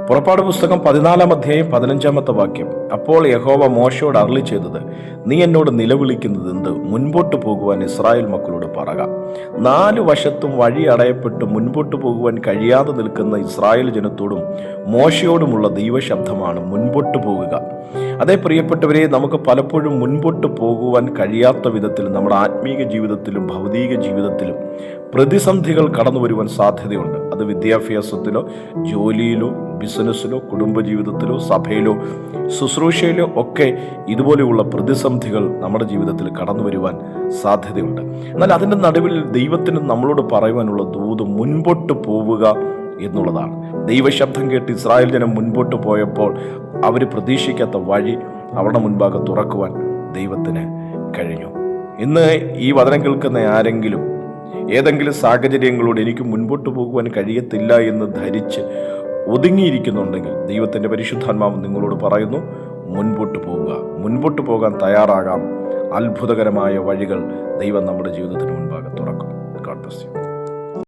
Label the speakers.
Speaker 1: പുറപ്പാട് പുസ്തകം 14 അധ്യായം 15 വാക്യം. അപ്പോൾ യഹോവ മോശയോട് അരുളി ചെയ്തത്, നീ എന്നോട് നിലവിളിക്കുന്നത് എന്ത്? മുൻപോട്ട് പോകുവാൻ ഇസ്രായേൽ മക്കളോട് പറക. 4 വശത്തും വഴി അടയപ്പെട്ട് മുൻപോട്ട് പോകുവാൻ കഴിയാതെ നിൽക്കുന്ന ഇസ്രായേൽ ജനത്തോടും മോശയോടുമുള്ള ദൈവശബ്ദമാണ് മുൻപോട്ട് പോകുക. അതേ പ്രിയപ്പെട്ടവരെ, നമുക്ക് പലപ്പോഴും മുൻപോട്ട് പോകുവാൻ കഴിയാത്ത വിധത്തിൽ നമ്മുടെ ആത്മീക ജീവിതത്തിലും ഭൗതിക ജീവിതത്തിലും പ്രതിസന്ധികൾ കടന്നു വരുവാൻ സാധ്യതയുണ്ട്. അത് വിദ്യാഭ്യാസത്തിലോ ജോലിയിലോ ബിസിനസ്സിലോ കുടുംബജീവിതത്തിലോ സഭയിലോ ശുശ്രൂഷയിലോ ഒക്കെ ഇതുപോലെയുള്ള പ്രതിസന്ധികൾ നമ്മുടെ ജീവിതത്തിൽ കടന്നു വരുവാൻ സാധ്യതയുണ്ട്. എന്നാൽ അതിൻ്റെ നടുവിൽ ദൈവത്തിന് നമ്മളോട് പറയുവാനുള്ള ദൂത് മുൻപോട്ട് പോവുക എന്നുള്ളതാണ്. ദൈവശബ്ദം കേട്ട് ഇസ്രായേൽ ജനം മുൻപോട്ട് പോയപ്പോൾ അവർ പ്രതീക്ഷിക്കാത്ത വഴി അവരുടെ മുൻപാകെ തുറക്കുവാൻ ദൈവത്തിന് കഴിഞ്ഞു. ഇന്ന് ഈ വചനം കേൾക്കുന്ന ആരെങ്കിലും ഏതെങ്കിലും സാഹചര്യങ്ങളോട് എനിക്ക് മുൻപോട്ട് പോകുവാൻ കഴിയത്തില്ല എന്ന് ധരിച്ച് ഒതുങ്ങിയിരിക്കുന്നുണ്ടെങ്കിൽ ദൈവത്തിൻ്റെ പരിശുദ്ധാത്മാവ് നിങ്ങളോട് പറയുന്നു, മുൻപോട്ട് പോവുക. മുൻപോട്ട് പോകാൻ തയ്യാറാകാം. അത്ഭുതകരമായ വഴികൾ ദൈവം നമ്മുടെ ജീവിതത്തിന് മുൻപാകെ തുറക്കും. God bless you.